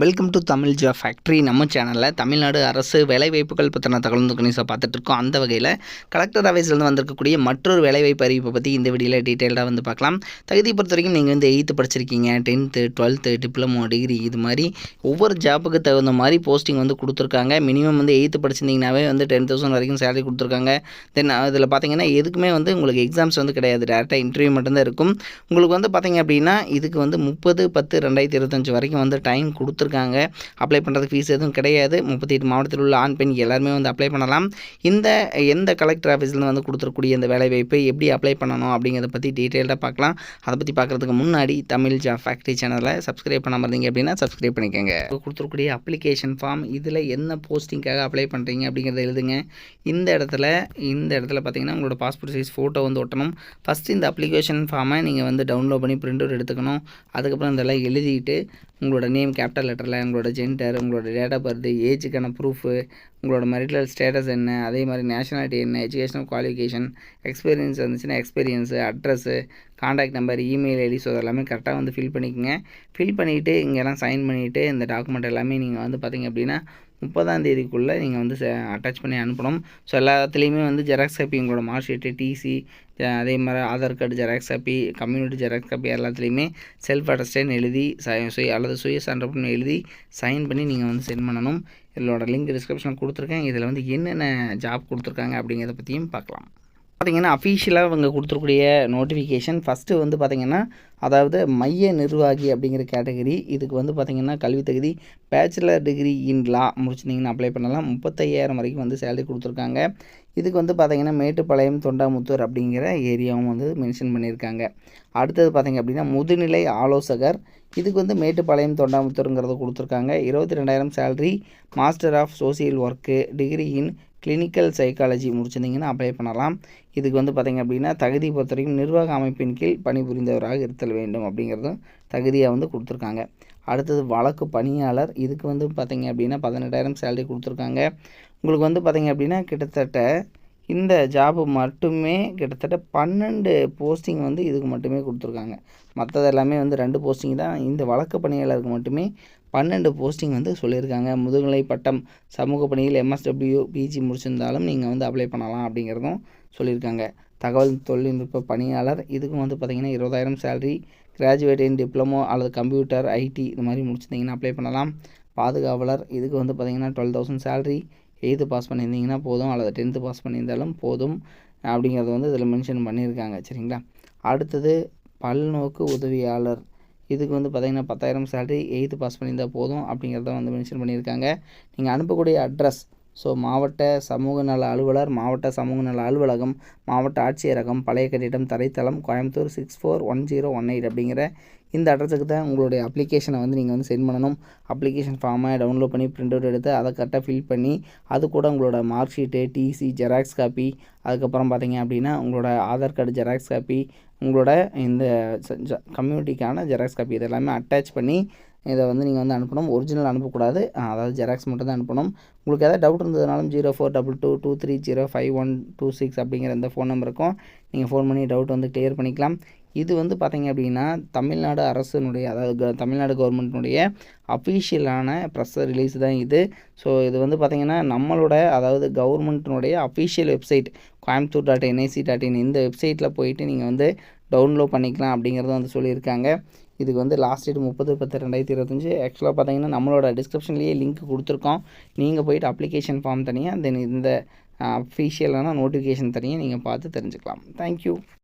Welcome to Tamil job factory. நம்ம சேனலில் தமிழ்நாடு அரசு வேலைவாய்ப்புகள் பற்றின தகவல் நியூஸை பார்த்துட்ருக்கோம். அந்த வகையில் கலெக்டர் ஆஃபீஸ்லேருந்து வந்திருக்கக்கூடிய மற்றொரு வேலைவாய்ப்பு அறிவிப்பை பற்றி இந்த வீடியோவில் டீட்டெயிலாக வந்து பார்க்கலாம். தகுதி பொறுத்த வரைக்கும் நீங்கள் வந்து 8th படிச்சிருக்கீங்க, 10th, 12th, டிப்ளமோ, டிகிரி, இது மாதிரி ஒவ்வொரு ஜாப்புக்கு தகுந்த மாதிரி போஸ்டிங் வந்து கொடுத்துருக்காங்க. மினிமம் வந்து 8th படிச்சிருந்தீங்கன்னாவே வந்து 10,000 வரைக்கும் சேலரி கொடுத்துருக்காங்க. தென் அதில் பார்த்தீங்கன்னா எதுக்குமே வந்து உங்களுக்கு எக்ஸாம்ஸ் வந்து கிடையாது, டேரெக்டாக இன்டர்வியூ மட்டும்தான் இருக்கும். உங்களுக்கு வந்து பார்த்தீங்க அப்படின்னா இதுக்கு வந்து 30/10/2025 வரைக்கும் வந்து டைம் கொடுத்துருக்காங்க. அப்ளை பண்ணுறதுக்கு ஃபீஸ் எதுவும் கிடையாது. 38 மாவட்டத்தில் உள்ள ஆண் பெண் எல்லாருமே வந்து அப்ளை பண்ணலாம். எந்த கலெக்டர் ஆஃபீஸ்லேருந்து வந்து கொடுத்துருக்கூடிய இந்த வேலைவாய்ப்பை எப்படி அப்ளை பண்ணணும் அப்படிங்கிறத பற்றி டீட்டெயிலாக பார்க்கலாம். அதை பற்றி பார்க்குறதுக்கு முன்னாடி தமிழ் ஜாப் ஃபேக்ட்ரி சேனலை சப்ஸ்கிரைப் பண்ணாமல் இருந்தீங்க அப்படின்னா சப்ஸ்கிரைப் பண்ணிக்கோங்க. கொடுத்துருக்கூடிய அப்ளிகேஷன் ஃபார்ம், இதில் என்ன போஸ்டிங்காக அப்ளை பண்ணுறீங்க அப்படிங்கிறத எழுதுங்க. இந்த இடத்துல பார்த்தீங்கன்னா உங்களோட பாஸ்போர்ட் சைஸ் ஃபோட்டோ வந்து ஒட்டணும். ஃபஸ்ட்டு இந்த அப்ளிகேஷன் ஃபார்மை நீங்கள் வந்து டவுன்லோட் பண்ணி பிரிண்ட் அவுட் எடுத்துக்கணும். அதுக்கப்புறம் இதெல்லாம் எழுதிட்டு உங்களோட நேம் கேபிட்டல் லெட்டரில், உங்களோட ஜெண்டர், உங்களோட டேட் ஆஃப் பர்த், ஏஜுக்கான ப்ரூஃபு, உங்களோட மெரிட்டல் ஸ்டேட்டஸ் என்ன, அதே மாதிரி நேஷனாலிட்டி என்ன, எஜுகேஷனல் குவாலிஃபிகேஷன், எக்ஸ்பீரியன்ஸ் வந்துச்சுன்னா experience, address, contact number, email ID, so எல்லாமே கரெக்டாக வந்து ஃபில் பண்ணிக்கோங்க. ஃபில் பண்ணிவிட்டு இங்கெல்லாம் சைன் பண்ணிவிட்டு இந்த டாக்குமெண்ட் எல்லாமே நீங்கள் வந்து பார்த்திங்க அப்படின்னா 30ஆம் தேதிக்குள்ளே நீங்கள் வந்து அட்டாச் பண்ணி அனுப்பணும். ஸோ எல்லாத்துலேயுமே வந்து ஜெராக்ஸ் காப்பி, உங்களோட மார்க் ஷீட்டு, டிசி, அதே மாதிரி Aadhaar card xerox copy, community xerox copy எல்லாத்துலேயுமே செல்ஃப் அட்டஸ்டேன்னு எழுதி சுய சான்றிதழ்னு எழுதி சைன் பண்ணி நீங்கள் வந்து சென்ட் பண்ணணும். இதோட லிங்க் டிஸ்கிரிப்ஷனில் கொடுத்துருக்கேன். இதில் வந்து என்னென்ன ஜாப் கொடுத்துருக்காங்க அப்படிங்கிறத பற்றியும் பார்க்கலாம். பார்த்திங்கன்னா அஃபீஷியலாக இவங்க கொடுத்துருக்கூடிய நோட்டிஃபிகேஷன் ஃபஸ்ட்டு வந்து பார்த்திங்கன்னா அதாவது மைய நிர்வாகி அப்படிங்கிற கேட்டகரி. இதுக்கு வந்து பார்த்திங்கன்னா கல்வி தகுதி பேச்சுலர் டிகிரி இன் லா முடிச்சிட்டிங்கன்னா அப்ளை பண்ணலாம். 35,000 வரைக்கும் வந்து சேலரி கொடுத்துருக்காங்க. இதுக்கு வந்து பார்த்திங்கன்னா மேட்டுப்பாளையம், தொண்டாமுத்தூர் அப்படிங்கிற ஏரியாவும் வந்து மென்ஷன் பண்ணியிருக்காங்க. அடுத்தது பார்த்திங்க அப்படின்னா முதுநிலை ஆலோசகர். இதுக்கு வந்து மேட்டுப்பாளையம், தொண்டாமுத்தூருங்கிறத கொடுத்துருக்காங்க. 22,000 salary. Master of social work, degree in clinical psychology முடிச்சிருந்தீங்கன்னா அப்ளை பண்ணலாம். இதுக்கு வந்து பார்த்திங்க அப்படின்னா தகுதி பொறுத்த வரைக்கும் நிர்வாக அமைப்பின் கீழ் பணிபுரிந்தவராக இருத்தல் வேண்டும் அப்படிங்கிறதும் தகுதியாக வந்து கொடுத்துருக்காங்க. அடுத்தது வழக்கு பணியாளர். இதுக்கு வந்து பார்த்திங்க அப்படின்னா 18,000 சேலரி கொடுத்துருக்காங்க. உங்களுக்கு வந்து பார்த்திங்க அப்படின்னா கிட்டத்தட்ட இந்த ஜாபு மட்டுமே கிட்டத்தட்ட 12 போஸ்டிங் வந்து இதுக்கு மட்டுமே கொடுத்துருக்காங்க. மற்றது எல்லாமே வந்து 2 போஸ்டிங் தான். இந்த வழக்கு பணியாளருக்கு மட்டுமே 12 போஸ்டிங் வந்து சொல்லியிருக்காங்க. முதுகலை பட்டம் சமூக பணியில் MSW பிஜி முடிச்சிருந்தாலும் நீங்கள் வந்து அப்ளை பண்ணலாம் அப்படிங்கிறதும் சொல்லியிருக்காங்க. தகவல் தொழில்நுட்ப பணியாளர். இதுக்கும் வந்து பார்த்திங்கன்னா 20,000 சேலரி. கிராஜுவேட் இன் டிப்ளமோ அல்லது கம்ப்யூட்டர், ஐடி இது மாதிரி முடிச்சிருந்தீங்கன்னா அப்ளை பண்ணலாம். பாதுகாவலர். இதுக்கு வந்து பார்த்திங்கன்னா 12,000 சேலரி. 8th பாஸ் பண்ணியிருந்தீங்கன்னா போதும், அல்லது 10th பாஸ் பண்ணியிருந்தாலும் போதும் அப்படிங்கிறது வந்து இதில் மென்ஷன் பண்ணியிருக்காங்க. சரிங்களா. அடுத்தது பல்நோக்கு உதவியாளர். இதுக்கு வந்து பார்த்திங்கன்னா 10,000 சேலரி. 8th பாஸ் பண்ணியிருந்தால் போதும் அப்படிங்கிறத வந்து மென்ஷன் பண்ணியிருக்காங்க. நீங்கள் அனுப்பக்கூடிய அட்ரஸ் மாவட்ட சமூக நல அலுவலர், மாவட்ட சமூக நல அலுவலகம், மாவட்ட ஆட்சியரகம், பழைய கட்டிடம், தரைத்தளம், கோயம்புத்தூர் 641018 அப்படிங்கிற இந்த அட்ரஸுக்கு தான் உங்களுடைய அப்ளிகேஷனை வந்து நீங்கள் வந்து சென்ட் பண்ணணும். அப்ளிகேஷன் ஃபார்மை டவுன்லோட் பண்ணி பிரிண்ட் அவுட் எடுத்து அதை கரெக்டாக ஃபில் பண்ணி அது கூட உங்களோட mark sheet, TC, xerox copy, அதுக்கப்புறம் பார்த்திங்க அப்படின்னா உங்களோட ஆதார் கார்டு ஜெராக்ஸ் காப்பி, உங்களோட இந்த கம்யூனிட்டிக்கான ஜெராக்ஸ் காப்பி இது எல்லாமே அட்டாச் பண்ணி இதை வந்து நீங்கள் வந்து அனுப்பணும். ஒரிஜினல் அனுப்பக்கூடாது, அதாவது ஜெராக்ஸ் மட்டும் தான் அனுப்பணும். உங்களுக்கு எதாவது டவுட் இருந்ததுனாலும் 0422230526 அப்படிங்கிற இந்த ஃபோன் நம்பருக்கும் நீங்கள் ஃபோன் பண்ணி டவுட் வந்து கிளியர் பண்ணிக்கலாம். இது வந்து பார்த்திங்க அப்படின்னா தமிழ்நாடு அரசுனுடைய, அதாவது தமிழ்நாடு கவர்மெண்ட்டினுடைய அஃபீஷியலான ப்ரெஸ் ரிலீஸ் தான் இது. ஸோ இது வந்து பார்த்திங்கன்னா நம்மளோட, அதாவது கவர்மெண்ட்டினுடைய அஃபீஷியல் வெப்சைட் coimbatore.nic.in இந்த வெப்சைட்டில் போயிட்டு நீங்கள் வந்து டவுன்லோட் பண்ணிக்கலாம் அப்படிங்கிறத வந்து சொல்லியிருக்காங்க. இதுக்கு வந்து லாஸ்ட் டேட் 30/10/2025. ஆக்சுவலாக பார்த்தீங்கன்னா நம்மளோட டிஸ்கிரிப்ஷன்லேயே லிங்க் கொடுத்துருக்கோம். நீங்கள் போய்ட்டு அப்ளிகேஷன் ஃபார்ம் தனியாக, தென் இந்த அஃபீஷியலான நோட்டிஃபிகேஷன் தனியாக நீங்கள் பார்த்து தெரிஞ்சுக்கலாம். தேங்க்யூ.